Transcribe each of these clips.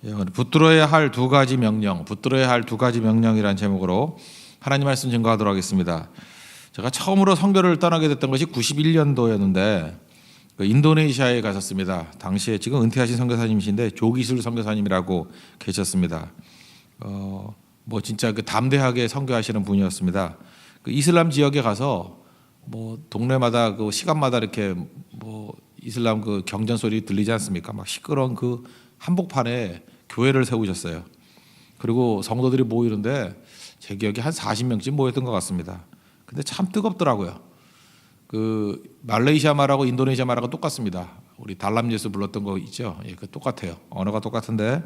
오늘 붙들어야 할 두 가지 명령, 붙들어야 할 두 가지 명령이라는 제목으로 하나님 말씀 증거하도록 하겠습니다. 제가 처음으로 선교를 떠나게 됐던 것이 91년도였는데 인도네시아에 갔었습니다. 당시에 지금 은퇴하신 선교사님이신데 조기술 선교사님이라고 계셨습니다. 뭐 진짜 그 담대하게 선교하시는 분이었습니다. 그 이슬람 지역에 가서 뭐 동네마다 그 시간마다 이렇게 뭐 이슬람 그 경전 소리 들리지 않습니까? 막 시끄러운 그 한복판에 교회를 세우셨어요. 그리고 성도들이 모이는데 제 기억에 한 40명쯤 모였던 것 같습니다. 근데 참 뜨겁더라고요. 그 말레이시아 말하고 인도네시아 말하고 똑같습니다. 우리 달람 예수 불렀던 거 있죠? 예, 그 똑같아요. 언어가 똑같은데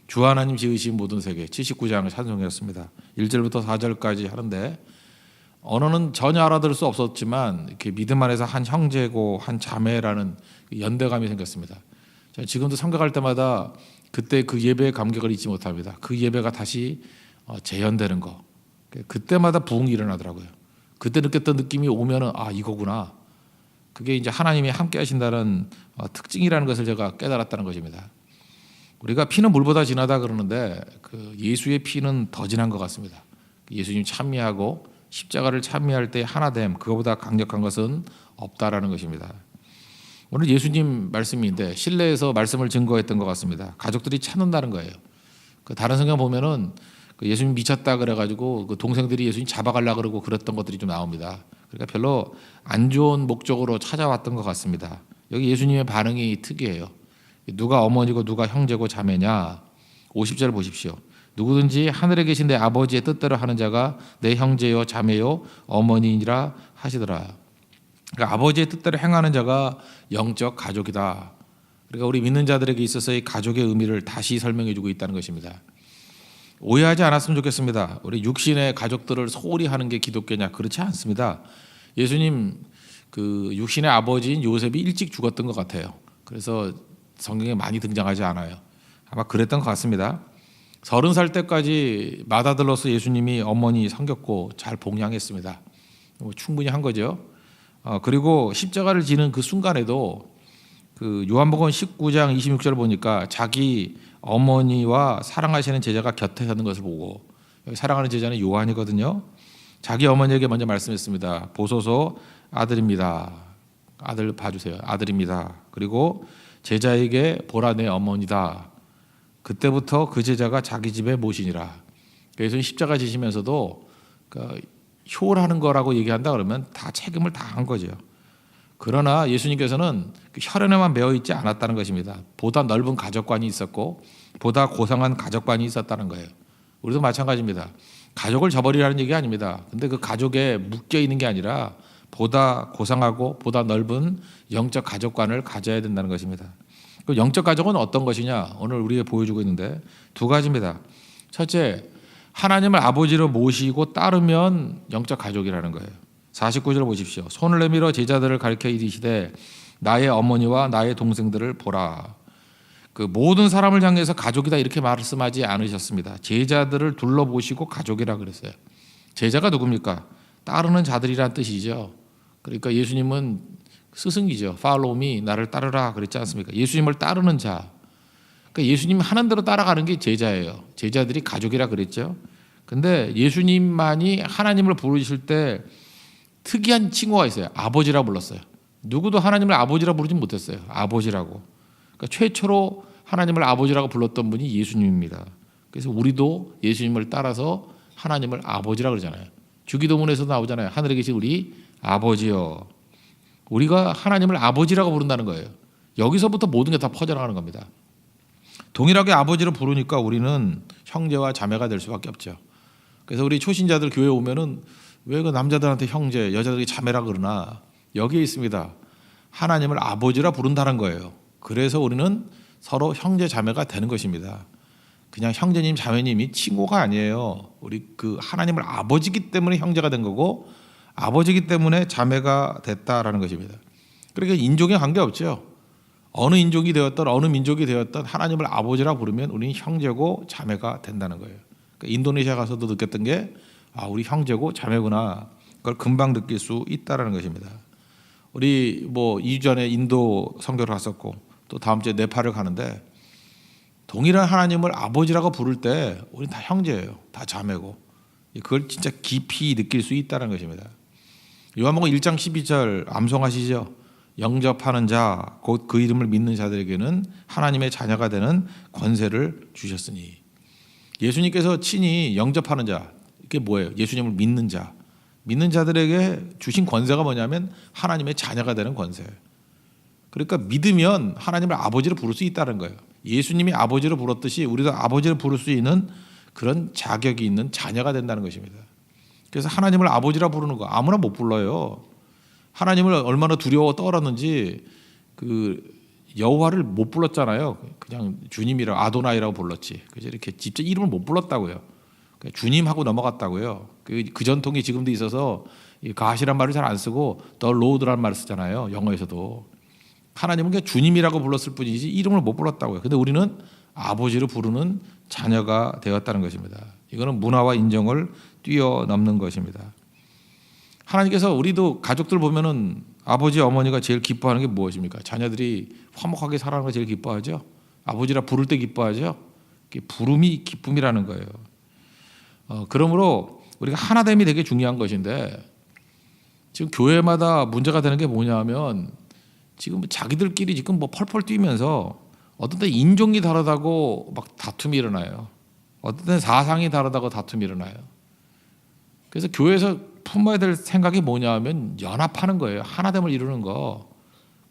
주 하나님 지으신 모든 세계 79장을 찬송이었습니다. 1절부터 4절까지 하는데 언어는 전혀 알아들을 수 없었지만 이렇게 믿음 안에서 한 형제고 한 자매라는 연대감이 생겼습니다. 지금도 선교할 때마다 그때 그 예배의 감격을 잊지 못합니다. 그 예배가 다시 재현되는 거. 그때마다 부흥이 일어나더라고요. 그때 느꼈던 느낌이 오면은 아 이거구나. 그게 이제 하나님이 함께 하신다는 특징이라는 것을 제가 깨달았다는 것입니다. 우리가 피는 물보다 진하다 그러는데 그 예수의 피는 더 진한 것 같습니다. 예수님 찬미하고 십자가를 찬미할 때 하나됨 그거보다 강력한 것은 없다라는 것입니다. 오늘 예수님 말씀인데 실내에서 말씀을 증거했던 것 같습니다. 가족들이 찾는다는 거예요. 그 다른 성경 보면은 그 예수님 미쳤다 그래가지고 그 동생들이 예수님 잡아가려 그러고 그랬던 것들이 좀 나옵니다. 그러니까 별로 안 좋은 목적으로 찾아왔던 것 같습니다. 여기 예수님의 반응이 특이해요. 누가 어머니고 누가 형제고 자매냐? 50절 보십시오. 누구든지 하늘에 계신 내 아버지의 뜻대로 하는 자가 내 형제요 자매요 어머니니라 하시더라. 그러니까 아버지의 뜻대로 행하는 자가 영적 가족이다. 그러니까 우리 믿는 자들에게 있어서의 가족의 의미를 다시 설명해주고 있다는 것입니다. 오해하지 않았으면 좋겠습니다. 우리 육신의 가족들을 소홀히 하는 게 기독교냐? 그렇지 않습니다. 예수님 그 육신의 아버지인 요셉이 일찍 죽었던 것 같아요. 그래서 성경에 많이 등장하지 않아요. 아마 그랬던 것 같습니다. 30살 때까지 맏아들로서 예수님이 어머니 섬겼고 잘 봉양했습니다. 뭐 충분히 한 거죠. 그리고 십자가를 지는 그 순간에도 그 요한복음 19장 26절 보니까 자기 어머니와 사랑하시는 제자가 곁에 서는 것을 보고 여기 사랑하는 제자는 요한이거든요. 자기 어머니에게 먼저 말씀했습니다. 보소서 아들입니다. 아들 봐주세요. 아들입니다. 그리고 제자에게 보라 내 어머니다. 그때부터 그 제자가 자기 집에 모시니라. 그래서 십자가 지시면서도 그러니까 효라는 거라고 얘기한다 그러면 다 책임을 다 한 거죠. 그러나 예수님께서는 그 혈연에만 매어 있지 않았다는 것입니다. 보다 넓은 가족관이 있었고 보다 고상한 가족관이 있었다는 거예요. 우리도 마찬가지입니다. 가족을 저버리라는 얘기 아닙니다. 근데 그 가족에 묶여 있는 게 아니라 보다 고상하고 보다 넓은 영적 가족관을 가져야 된다는 것입니다. 그 영적 가족은 어떤 것이냐? 오늘 우리에게 보여주고 있는데 두 가지입니다. 첫째, 하나님을 아버지로 모시고 따르면 영적 가족이라는 거예요. 49절 보십시오. 손을 내밀어 제자들을 가리켜 이르시되 나의 어머니와 나의 동생들을 보라. 그 모든 사람을 향해서 가족이다 이렇게 말씀하지 않으셨습니다. 제자들을 둘러보시고 가족이라 그랬어요. 제자가 누굽니까? 따르는 자들이란 뜻이죠. 그러니까 예수님은 스승이죠. Follow me, 나를 따르라 그랬지 않습니까? 예수님을 따르는 자. 그러니까 예수님 하는 대로 따라가는 게 제자예요. 제자들이 가족이라 그랬죠. 근데 예수님만이 하나님을 부르실 때 특이한 칭호가 있어요. 아버지라고 불렀어요. 누구도 하나님을 아버지라고 부르지 못했어요. 아버지라고. 그러니까 최초로 하나님을 아버지라고 불렀던 분이 예수님입니다. 그래서 우리도 예수님을 따라서 하나님을 아버지라고 그러잖아요. 주기도문에서도 나오잖아요. 하늘에 계신 우리 아버지요. 우리가 하나님을 아버지라고 부른다는 거예요. 여기서부터 모든 게 다 퍼져나가는 겁니다. 동일하게 아버지로 부르니까 우리는 형제와 자매가 될 수밖에 없죠. 그래서 우리 초신자들 교회 오면은 왜 그 남자들한테 형제, 여자들이 자매라 그러나 여기에 있습니다. 하나님을 아버지라 부른다는 거예요. 그래서 우리는 서로 형제 자매가 되는 것입니다. 그냥 형제님 자매님이 칭호가 아니에요. 우리 그 하나님을 아버지기 때문에 형제가 된 거고 아버지기 때문에 자매가 됐다라는 것입니다. 그러니까 인종에 관계없죠. 어느 인종이 되었던 어느 민족이 되었던 하나님을 아버지라 부르면 우리는 형제고 자매가 된다는 거예요. 그러니까 인도네시아 가서도 느꼈던 게 우리 형제고 자매구나. 그걸 금방 느낄 수 있다라는 것입니다. 우리 뭐 2주 전에 인도 선교를 갔었고 또 다음 주에 네팔을 가는데 동일한 하나님을 아버지라고 부를 때 우리는 다 형제예요. 다 자매고. 그걸 진짜 깊이 느낄 수 있다는 것입니다. 요한복음 1장 12절 암송하시죠. 영접하는 자 곧 그 이름을 믿는 자들에게는 하나님의 자녀가 되는 권세를 주셨으니. 예수님께서 친히 영접하는 자, 이게 뭐예요? 예수님을 믿는 자. 믿는 자들에게 주신 권세가 뭐냐면 하나님의 자녀가 되는 권세. 그러니까 믿으면 하나님을 아버지로 부를 수 있다는 거예요. 예수님이 아버지로 불렀듯이 우리도 아버지로 부를 수 있는 그런 자격이 있는 자녀가 된다는 것입니다. 그래서 하나님을 아버지라 부르는 거 아무나 못 불러요. 하나님을 얼마나 두려워 떨었는지 그 여호와를 못 불렀잖아요. 그냥 주님이라고 아도나이라고 불렀지. 그래서 이렇게 직접 이름을 못 불렀다고요. 주님하고 넘어갔다고요. 그 전통이 지금도 있어서 가시란 말을 잘 안 쓰고 더 로드라는 말을 쓰잖아요. 영어에서도. 하나님은 그냥 주님이라고 불렀을 뿐이지 이름을 못 불렀다고요. 근데 우리는 아버지로 부르는 자녀가 되었다는 것입니다. 이거는 문화와 인정을 뛰어넘는 것입니다. 하나님께서 우리도 가족들 보면은 아버지 어머니가 제일 기뻐하는 게 무엇입니까? 자녀들이 화목하게 살아가는 거 제일 기뻐하죠. 아버지라 부를 때 기뻐하죠. 부름이 기쁨이라는 거예요. 그러므로 우리가 하나됨이 되게 중요한 것인데 지금 교회마다 문제가 되는 게 뭐냐면 지금 자기들끼리 지금 뭐 펄펄 뛰면서 어떤 때 인종이 다르다고 막 다툼이 일어나요. 어떤 때 사상이 다르다고 다툼이 일어나요. 그래서 교회에서 품어야 될 생각이 뭐냐면 연합하는 거예요. 하나됨을 이루는 거.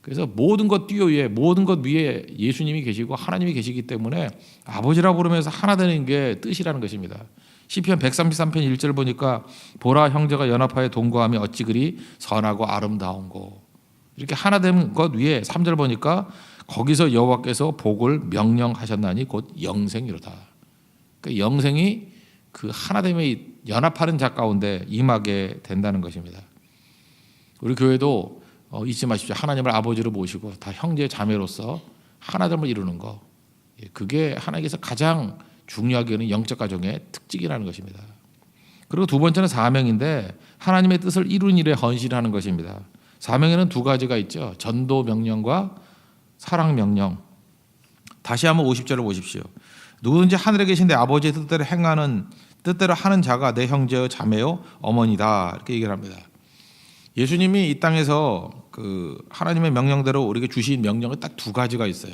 그래서 모든 것 위에 모든 것 위에 예수님이 계시고 하나님이 계시기 때문에 아버지라고 부르면서 하나 되는 게 뜻이라는 것입니다. 시편 133편 1절 보니까 보라 형제가 연합하여 동거하며 어찌 그리 선하고 아름다운고. 이렇게 하나 된 것 위에 3절 보니까 거기서 여호와께서 복을 명령하셨나니 곧 영생이로다. 그러니까 영생이 그 하나됨의 연합하는 자 가운데 임하게 된다는 것입니다. 우리 교회도 잊지 마십시오. 하나님을 아버지로 모시고 다 형제 자매로서 하나됨을 이루는 거. 그게 하나님께서 가장 중요하게 여기는 영적 가정의 특징이라는 것입니다. 그리고 두 번째는 사명인데 하나님의 뜻을 이루는 일에 헌신하는 것입니다. 사명에는 두 가지가 있죠. 전도 명령과 사랑 명령. 다시 한번 50절을 보십시오. 누구든지 하늘에 계신 내 아버지의 뜻대로 하는 자가 내 형제요 자매요 어머니다. 이렇게 얘기를 합니다. 예수님이 이 땅에서 그 하나님의 명령대로 우리에게 주신 명령이 딱 두 가지가 있어요.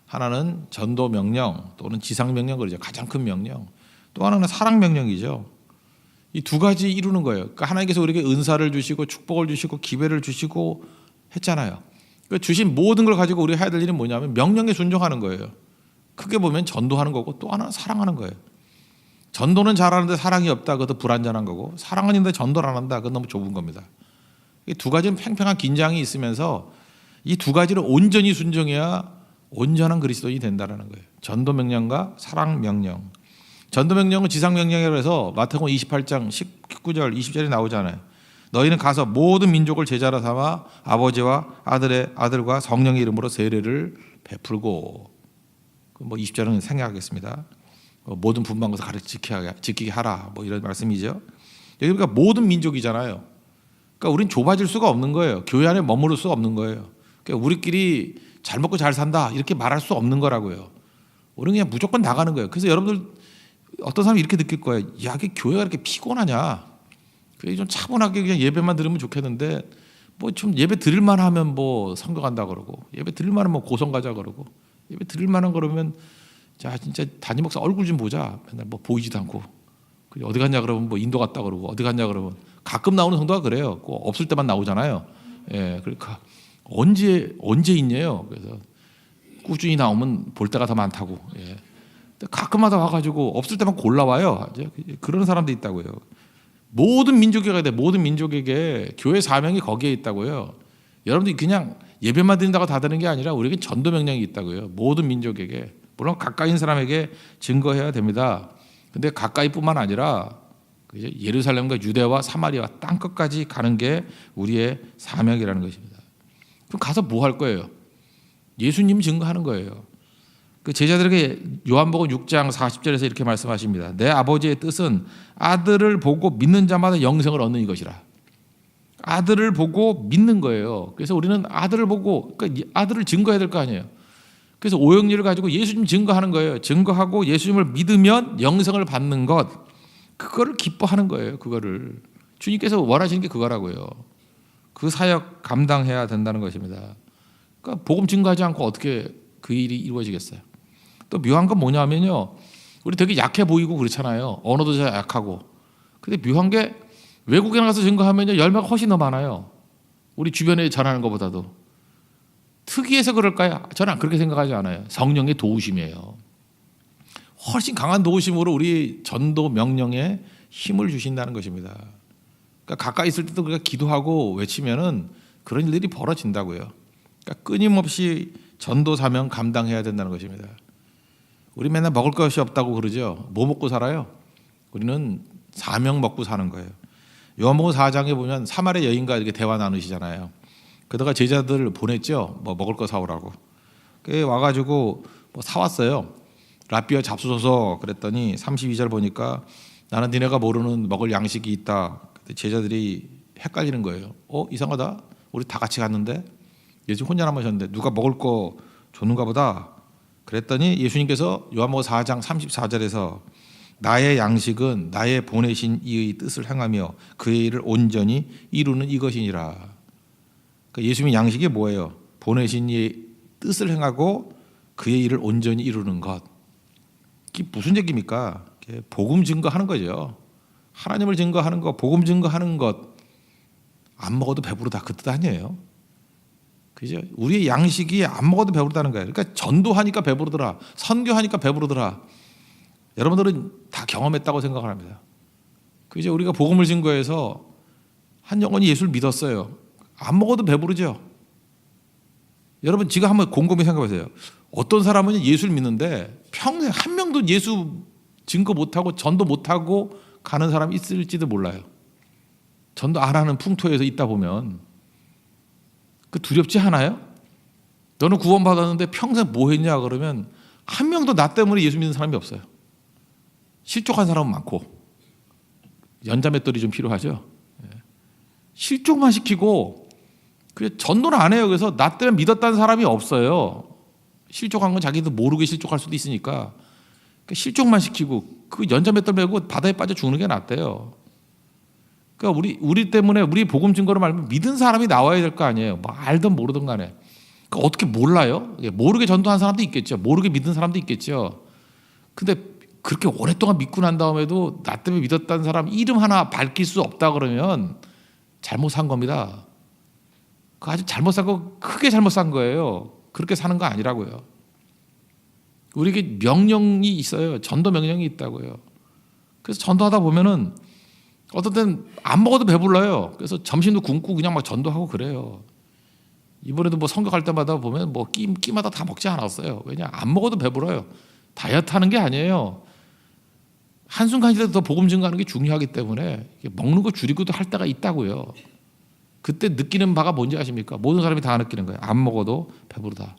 하나는 전도 명령 또는 지상 명령 그러죠. 가장 큰 명령. 또 하나는 사랑 명령이죠. 이 두 가지 이루는 거예요. 그러니까 하나님께서 우리에게 은사를 주시고 축복을 주시고 기회를 주시고 했잖아요. 그러니까 주신 모든 걸 가지고 우리가 해야 될 일은 뭐냐면 명령에 순종하는 거예요. 크게 보면 전도하는 거고 또 하나는 사랑하는 거예요. 전도는 잘하는데 사랑이 없다. 그것도 불완전한 거고 사랑은 있는데 전도를 안 한다. 그건 너무 좁은 겁니다. 이 두 가지는 팽팽한 긴장이 있으면서 이 두 가지를 온전히 순종해야 온전한 그리스도인이 된다는 거예요. 전도 명령과 사랑 명령. 전도 명령은 지상 명령이라고 해서 마태복음 28장 19절 20절에 나오잖아요. 너희는 가서 모든 민족을 제자로 삼아 아버지와 아들과 성령의 이름으로 세례를 베풀고 뭐 20절은 생략하겠습니다. 모든 분방 것을 가르쳐 지키게 하라. 뭐 이런 말씀이죠. 여기 그러니까 모든 민족이잖아요. 그러니까 우린 좁아질 수가 없는 거예요. 교회 안에 머무를 수가 없는 거예요. 그러니까 우리끼리 잘 먹고 잘 산다 이렇게 말할 수 없는 거라고요. 우리는 그냥 무조건 나가는 거예요. 그래서 여러분들 어떤 사람이 이렇게 느낄 거예요. 야, 이게 교회가 이렇게 피곤하냐? 그게 좀 차분하게 그냥 예배만 들으면 좋겠는데 뭐 좀 예배 드릴만 하면 뭐 선교 간다 그러고 예배 드릴만 하면 뭐 고성 가자 그러고 예배 드릴만 한 그러면 자 진짜 담임 목사 얼굴 좀 보자. 맨날 뭐 보이지도 않고 어디 갔냐 그러면 뭐 인도 갔다 그러고 어디 갔냐 그러면 가끔 나오는 성도가 그래요. 꼭 없을 때만 나오잖아요. 예, 그러니까 언제 있냐요. 그래서 꾸준히 나오면 볼 때가 더 많다고. 예. 가끔마다 와가지고 없을 때만 골라와요. 그런 사람도 있다고요. 모든 민족에 가야 돼. 모든 민족에게 교회 사명이 거기에 있다고요. 여러분들이 그냥 예배만 드린다고 다 되는 게 아니라 우리에게 전도 명령이 있다고요. 모든 민족에게. 물론 가까이 있는 사람에게 증거해야 됩니다. 근데 가까이뿐만 아니라 예루살렘과 유대와 사마리아 땅끝까지 가는 게 우리의 사명이라는 것입니다. 그럼 가서 뭐 할 거예요? 예수님 증거하는 거예요. 그 제자들에게 요한복음 6장 40절에서 이렇게 말씀하십니다. 내 아버지의 뜻은 아들을 보고 믿는 자마다 영생을 얻는 이것이라. 아들을 보고 믿는 거예요. 그래서 우리는 아들을 보고 그러니까 아들을 증거해야 될 거 아니에요. 그래서 오영리를 가지고 예수님 증거하는 거예요. 증거하고 예수님을 믿으면 영생을 받는 것, 그거를 기뻐하는 거예요. 그거를 주님께서 원하시는 게 그거라고요. 그 사역 감당해야 된다는 것입니다. 그러니까 복음 증거하지 않고 어떻게 그 일이 이루어지겠어요? 또 묘한 건 뭐냐면요, 우리 되게 약해 보이고 그렇잖아요. 언어도 잘 약하고. 근데 묘한 게 외국에 나가서 증거하면요, 열매가 훨씬 더 많아요. 우리 주변에 전하는 것보다도. 특이해서 그럴까요? 저는 그렇게 생각하지 않아요. 성령의 도우심이에요. 훨씬 강한 도우심으로 우리 전도 명령에 힘을 주신다는 것입니다. 그러니까 가까이 있을 때도 우리가 기도하고 외치면은 그런 일들이 벌어진다고요. 그러니까 끊임없이 전도 사명 감당해야 된다는 것입니다. 우리 맨날 먹을 것이 없다고 그러죠. 뭐 먹고 살아요? 우리는 사명 먹고 사는 거예요. 요한복음 4장에 보면 사마리아 여인과 이렇게 대화 나누시잖아요. 그러다가 제자들을 보냈죠. 뭐 먹을 거 사오라고. 그 와가지고 뭐 사왔어요. 라비아 잡수소서 그랬더니 32절 보니까 나는 니네가 모르는 먹을 양식이 있다. 제자들이 헷갈리는 거예요. 이상하다. 우리 다 같이 갔는데 예수 혼자 남으셨는데 누가 먹을 거 줬는가 보다. 그랬더니 예수님께서 요한복음 4장 34절에서 나의 양식은 나의 보내신 이의 뜻을 행하며 그의 일을 온전히 이루는 이것이니라. 그러니까 예수님의 양식이 뭐예요? 보내신 이의 뜻을 행하고 그의 일을 온전히 이루는 것. 이게 무슨 얘기입니까? 복음 증거하는 거죠. 하나님을 증거하는 것, 복음 증거하는 것. 안 먹어도 배부르다 그 뜻 아니에요. 그죠? 우리의 양식이 안 먹어도 배부르다는 거예요. 그러니까 전도하니까 배부르더라. 선교하니까 배부르더라. 여러분들은 다 경험했다고 생각을 합니다. 그죠? 우리가 복음을 증거해서 한 영혼이 예수를 믿었어요. 안 먹어도 배부르죠. 여러분 지금 한번 곰곰이 생각해 보세요. 어떤 사람은 예수를 믿는데 평생 한 명도 예수 증거 못하고 전도 못하고 가는 사람이 있을지도 몰라요. 전도 안 하는 풍토에서 있다 보면 그 두렵지 않아요? 너는 구원받았는데 평생 뭐 했냐 그러면 한 명도 나 때문에 예수 믿는 사람이 없어요. 실족한 사람은 많고 연자맷돌이 좀 필요하죠. 실족만 시키고 전도는 안 해요. 그래서 나 때문에 믿었다는 사람이 없어요. 실족한 건 자기도 모르게 실족할 수도 있으니까 실족만 시키고 그 연자맷돌 메고 바다에 빠져 죽는 게 낫대요. 그러니까 우리 때문에 우리 복음 증거를 말하면 믿은 사람이 나와야 될 거 아니에요. 뭐 알든 모르든 간에. 그러니까 어떻게 몰라요? 모르게 전도한 사람도 있겠죠. 모르게 믿은 사람도 있겠죠. 근데 그렇게 오랫동안 믿고 난 다음에도 나 때문에 믿었다는 사람 이름 하나 밝힐 수 없다 그러면 잘못 산 겁니다. 그 아주 잘못 산 거, 크게 잘못 산 거예요. 그렇게 사는 거 아니라고요. 우리에게 명령이 있어요. 전도 명령이 있다고요. 그래서 전도하다 보면은 어떤 때는 안 먹어도 배불러요. 그래서 점심도 굶고 그냥 막 전도하고 그래요. 이번에도 뭐 성교 갈 때마다 보면 뭐 끼마다 다 먹지 않았어요. 왜냐? 안 먹어도 배불러요. 다이어트 하는 게 아니에요. 한순간이라도 더 복음 증거하는 게 중요하기 때문에 먹는 거 줄이고도 할 때가 있다고요. 그때 느끼는 바가 뭔지 아십니까? 모든 사람이 다 느끼는 거예요. 안 먹어도 배부르다.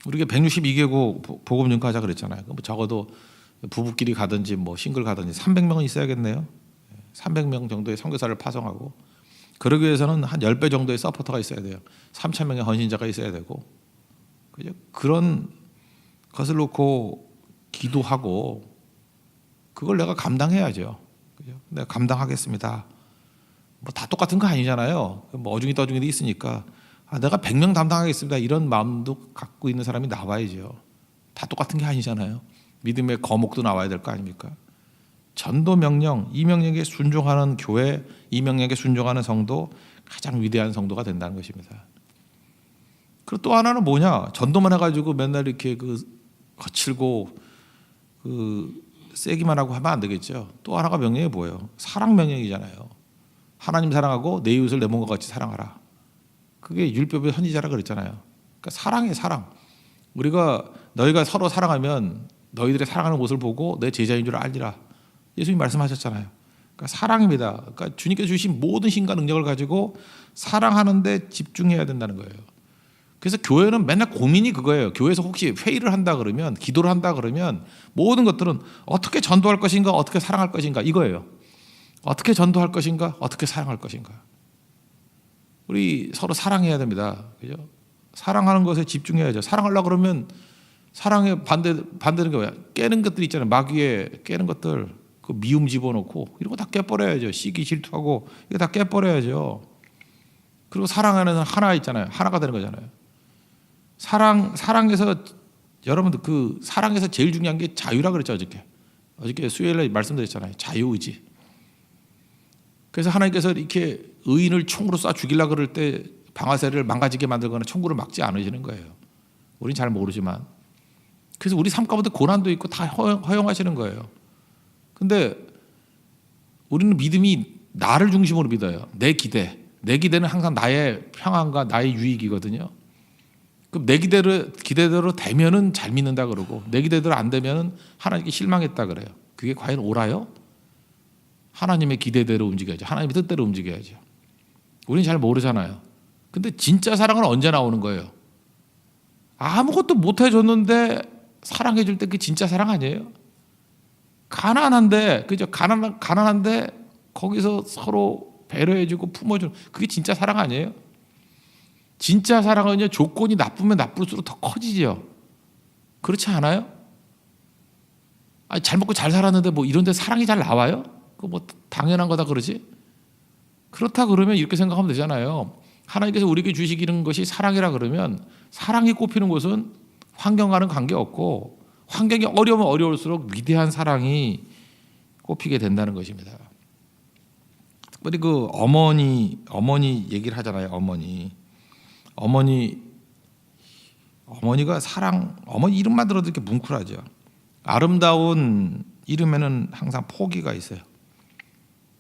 우리가 162개국 복음 증거하자 그랬잖아요. 그럼 적어도 부부끼리 가든지 뭐 싱글 가든지 300명은 있어야겠네요. 300명 정도의 선교사를 파송하고 그러기 위해서는 한 10배 정도의 서포터가 있어야 돼요. 3,000명의 헌신자가 있어야 되고 그죠? 그런 것을 놓고 기도하고 그걸 내가 감당해야죠. 그죠? 내가 감당하겠습니다. 뭐 다 똑같은 거 아니잖아요. 뭐 어중이 떠중이도 있으니까 내가 100명 담당하겠습니다. 이런 마음도 갖고 있는 사람이 나와야죠. 다 똑같은 게 아니잖아요. 믿음의 거목도 나와야 될 거 아닙니까? 전도 명령, 이 명령에 순종하는 교회, 이 명령에 순종하는 성도 가장 위대한 성도가 된다는 것입니다. 그리고 또 하나는 뭐냐? 전도만 해가지고 맨날 이렇게 거칠고 세기만 하고 하면 안 되겠죠. 또 하나가 명령이 뭐예요? 사랑 명령이잖아요. 하나님 사랑하고 내 이웃을 내 몸과 같이 사랑하라. 그게 율법의 선지자라 그랬잖아요. 그러니까 사랑이에요, 사랑. 우리가 너희가 서로 사랑하면 너희들의 사랑하는 모습을 보고 내 제자인 줄 알리라. 예수님 말씀하셨잖아요. 그러니까 사랑입니다. 그러니까 주님께서 주신 모든 힘과 능력을 가지고 사랑하는 데 집중해야 된다는 거예요. 그래서 교회는 맨날 고민이 그거예요. 교회에서 혹시 회의를 한다 그러면, 기도를 한다 그러면 모든 것들은 어떻게 전도할 것인가, 어떻게 사랑할 것인가 이거예요. 어떻게 전도할 것인가, 어떻게 사랑할 것인가. 우리 서로 사랑해야 됩니다. 그죠? 사랑하는 것에 집중해야죠. 사랑하려고 그러면 사랑의 반대는 게 뭐야? 깨는 것들 있잖아요. 마귀에 깨는 것들, 그 미움 집어넣고 이런 거 다 깨버려야죠. 시기 질투하고 이거 다 깨버려야죠. 그리고 사랑하는 하나 있잖아요. 하나가 되는 거잖아요. 사랑에서 여러분들 그 사랑에서 제일 중요한 게 자유라 그랬죠. 어저께 수요일에 말씀드렸잖아요. 자유의지. 그래서 하나님께서 이렇게 의인을 총으로 쏴 죽이려고 그럴 때 방아쇠를 망가지게 만들거나 총구를 막지 않으시는 거예요. 우린 잘 모르지만. 그래서 우리 삶 가운데 고난도 있고 다 허용하시는 거예요. 근데 우리는 믿음이 나를 중심으로 믿어요. 내 기대는 항상 나의 평안과 나의 유익이거든요. 그럼 내 기대대로 되면은 잘 믿는다 그러고 내 기대대로 안 되면은 하나님께 실망했다 그래요. 그게 과연 옳아요? 하나님의 기대대로 움직여야죠. 하나님의 뜻대로 움직여야죠. 우리는 잘 모르잖아요. 근데 진짜 사랑은 언제 나오는 거예요? 아무것도 못 해줬는데 사랑해 줄 때 그게 진짜 사랑 아니에요? 가난한데, 그죠? 가난한데 거기서 서로 배려해주고 품어주는 그게 진짜 사랑 아니에요? 진짜 사랑은요, 조건이 나쁘면 나쁠수록 더 커지죠. 그렇지 않아요? 아니, 잘 먹고 잘 살았는데 뭐 이런 데 사랑이 잘 나와요? 그거 뭐 당연한 거다 그러지? 그렇다 그러면 이렇게 생각하면 되잖아요. 하나님께서 우리에게 주시기는 것이 사랑이라 그러면 사랑이 꼽히는 곳은 환경과는 관계없고 환경이 어려우면 어려울수록 위대한 사랑이 꼽히게 된다는 것입니다. 특별히 그 어머니 얘기를 하잖아요. 어머니가 어머니 이름만 들어도 이렇게 뭉클하죠. 아름다운 이름에는 항상 포기가 있어요.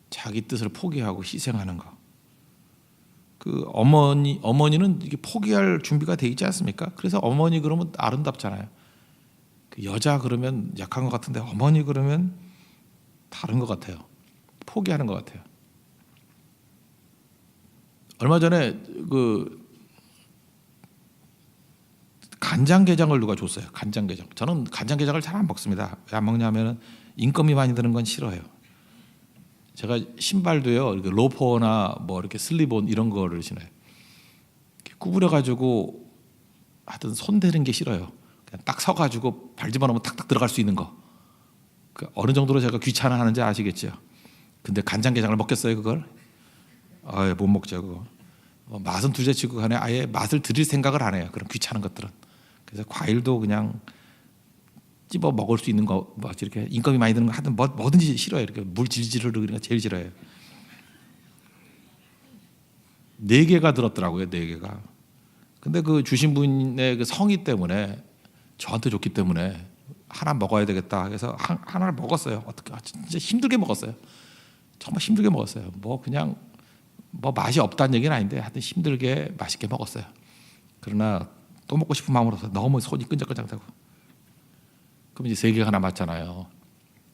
자기 뜻을 포기하고 희생하는 거. 그 어머니는 이게 포기할 준비가 돼 있지 않습니까? 그래서 어머니 그러면 아름답잖아요. 그 여자 그러면 약한 것 같은데 어머니 그러면 다른 것 같아요. 포기하는 것 같아요. 얼마 전에 그 간장게장을 누가 줬어요. 간장게장. 저는 간장게장을 잘 안 먹습니다. 왜 안 먹냐면 인건비 많이 드는 건 싫어요. 제가 신발도요, 이렇게 로퍼나 뭐 이렇게 슬립온 이런 거를 신어요. 구부려 가지고 하여튼 손 대는 게 싫어요. 그냥 딱 서가지고 발 집어넣으면 탁탁 들어갈 수 있는 거. 어느 정도로 제가 귀찮아하는지 아시겠죠. 근데 간장게장을 먹겠어요, 그걸? 못 먹죠, 그거. 맛은 둘째치고 간에 아예 맛을 들일 생각을 안 해요. 그런 귀찮은 것들은. 그래서 과일도 그냥 찝어 먹을 수 있는 거, 뭐 이렇게 인건비 많이 드는 거 하든 뭐든지 싫어요. 이렇게 물 질질 흐르는 거 제일 싫어요. 4개가 들었더라고요, 4개가. 근데 그 주신 분의 그 성의 때문에 저한테 좋기 때문에 하나 먹어야 되겠다. 그래서 하나를 먹었어요. 어떻게 진짜 힘들게 먹었어요. 정말 힘들게 먹었어요. 뭐 그냥 뭐 맛이 없다는 얘기는 아닌데 하여튼 힘들게 맛있게 먹었어요. 그러나 또 먹고 싶은 마음으로서 너무 손이 끈적끈적하고. 그럼 이제 3개가 남았잖아요.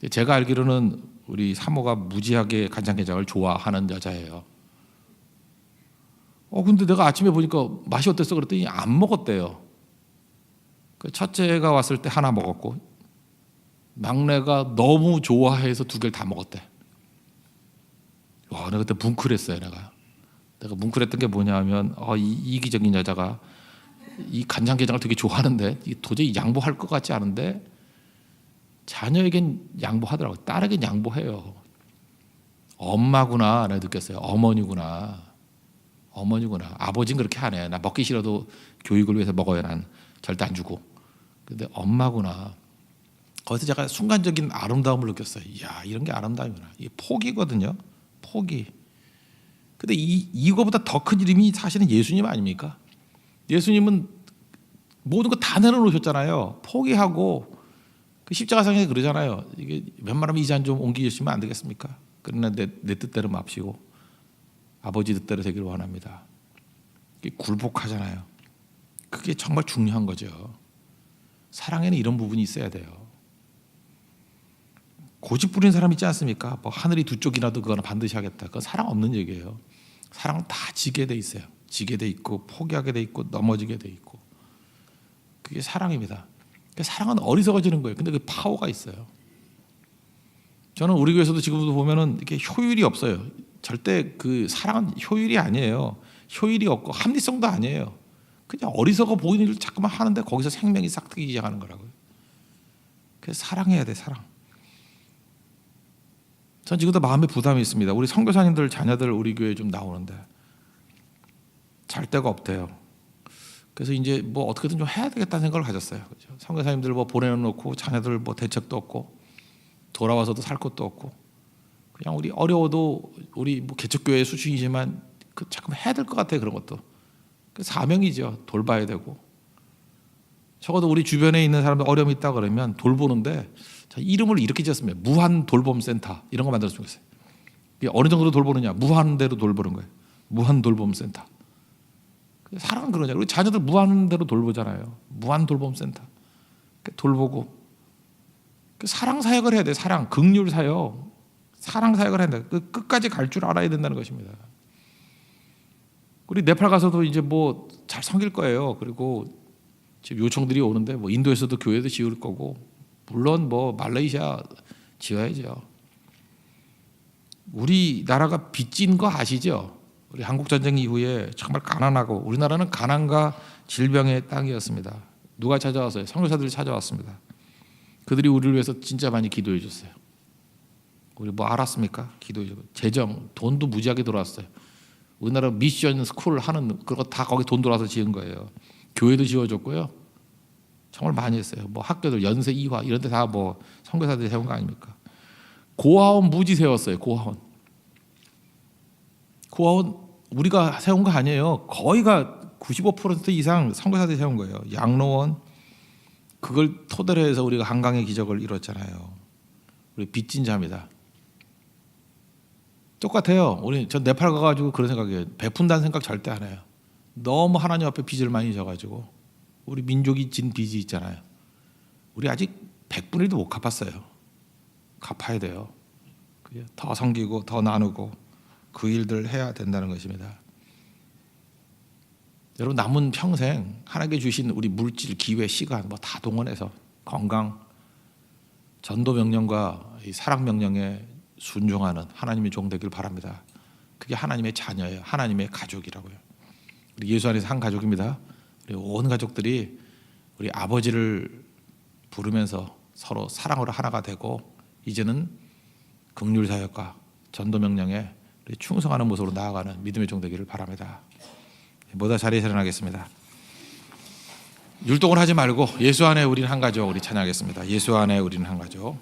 제가 알기로는 우리 사모가 무지하게 간장게장을 좋아하는 여자예요. 근데 내가 아침에 보니까 맛이 어땠어? 그랬더니 안 먹었대요. 첫째가 왔을 때 하나 먹었고 막내가 너무 좋아해서 2개를 다 먹었대. 와, 내가 그때 뭉클했어요. 내가 뭉클했던 게 뭐냐면 이 이기적인 여자가 이 간장게장을 되게 좋아하는데 도저히 양보할 것 같지 않은데 자녀에겐 양보하더라고요. 딸에겐 양보해요. 엄마구나 내가 느꼈어요. 어머니구나. 아버지는 그렇게 안 해. 나 먹기 싫어도 교육을 위해서 먹어요. 난 절대 안 주고. 근데 엄마구나. 거기서 제가 순간적인 아름다움을 느꼈어요. 이야, 이런 게 아름다움이구나. 이게 포기거든요. 포기. 근데 이거보다 더 큰 이름이 사실은 예수님 아닙니까? 예수님은 모든 거 다 내려놓으셨잖아요. 포기하고 그 십자가상에 그러잖아요. 이게 웬만하면 이 잔 좀 옮기시면 안 되겠습니까? 그러나 내 뜻대로 맙시고 아버지 뜻대로 되기를 원합니다. 이게 굴복하잖아요. 그게 정말 중요한 거죠. 사랑에는 이런 부분이 있어야 돼요. 고집 부리는 사람 있지 않습니까? 뭐 하늘이 2쪽이라도 그거는 반드시 하겠다. 그건 사랑 없는 얘기예요. 사랑은 다 지게 돼 있어요. 지게 돼 있고 포기하게 돼 있고 넘어지게 돼 있고. 그게 사랑입니다. 그러니까 사랑은 어리석어지는 거예요. 근데 그 파워가 있어요. 저는 우리 교회에서도 지금도 보면은 이렇게 효율이 없어요. 절대 그 사랑은 효율이 아니에요. 효율이 없고 합리성도 아니에요. 그냥 어리석어 보이는 일을 자꾸만 하는데 거기서 생명이 싹트기 시작하는 거라고요. 그래서 사랑해야 돼, 사랑. 전 지금도 마음에 부담이 있습니다. 우리 선교사님들 자녀들 우리 교회에 좀 나오는데 잘 데가 없대요. 그래서 이제 뭐 어떻게든 좀 해야 되겠다는 생각을 가졌어요. 그렇죠? 선교사님들 뭐 보내놓고 자녀들 뭐 대책도 없고 돌아와서도 살 것도 없고 그냥 우리 어려워도 우리 뭐 개척교회 수준이지만 그 자꾸 해야 될 것 같아요. 그런 것도 그 사명이죠. 돌봐야 되고 적어도 우리 주변에 있는 사람들 어려움이 있다 그러면 돌보는데 이름을 이렇게 지었습니다. 무한 돌봄센터 이런 거 만들었으면 좋겠어요. 이게 어느 정도로 돌보느냐? 무한대로 돌보는 거예요. 무한 돌봄센터. 사랑은 그러냐? 우리 자녀들 무한대로 돌보잖아요. 무한 돌봄센터. 돌보고 사랑 사역을 해야 돼. 사랑, 긍휼 사역, 사랑 사역을 해야 돼. 끝까지 갈 줄 알아야 된다는 것입니다. 우리 네팔 가서도 이제 뭐 잘 섬길 거예요. 그리고 지금 요청들이 오는데 뭐 인도에서도 교회도 지을 거고 물론 뭐 말레이시아 지어야죠. 우리나라가 빚진 거 아시죠? 우리 한국 전쟁 이후에 정말 가난하고 우리나라는 가난과 질병의 땅이었습니다. 누가 찾아왔어요? 선교사들이 찾아왔습니다. 그들이 우리를 위해서 진짜 많이 기도해 줬어요. 우리 뭐 알았습니까? 기도해 주고 재정, 돈도 무지하게 들어왔어요. 우리나라 미션 스쿨 하는 그거 다 거기 돈 들어와서 지은 거예요. 교회도 지어줬고요. 정말 많이 했어요. 뭐 학교들 연세 이화 이런 데 다 뭐 선교사들이 세운 거 아닙니까? 고아원 무지 세웠어요. 고아원 우리가 세운 거 아니에요. 거의가 95% 이상 선교사들이 세운 거예요. 양로원 그걸 토대로 해서 우리가 한강의 기적을 이뤘잖아요. 우리 빚진 자입니다. 똑같아요. 전 네팔 가가지고 그런 생각이에요. 베푼다는 생각 절대 안 해요. 너무 하나님 앞에 빚을 많이 져가지고 우리 민족이 진 빚이 있잖아요. 우리 아직 100분의 1도 못 갚았어요. 갚아야 돼요. 더 섬기고 더 나누고 그 일들을 해야 된다는 것입니다. 여러분 남은 평생 하나님께 주신 우리 물질, 기회, 시간 뭐 다 동원해서 건강, 전도 명령과 이 사랑 명령에 순종하는 하나님의 종 되길 바랍니다. 그게 하나님의 자녀예요. 하나님의 가족이라고요. 우리 예수 안에서 한 가족입니다. 우리 온 가족들이 우리 아버지를 부르면서 서로 사랑으로 하나가 되고 이제는 긍휼 사역과 전도 명령에 충성하는 모습으로 나아가는 믿음의 종 되기를 바랍니다. 모두 자리에 일어나겠습니다. 율동을 하지 말고 예수 안에 우리는 한 가족 우리 찬양하겠습니다. 예수 안에 우리는 한 가족.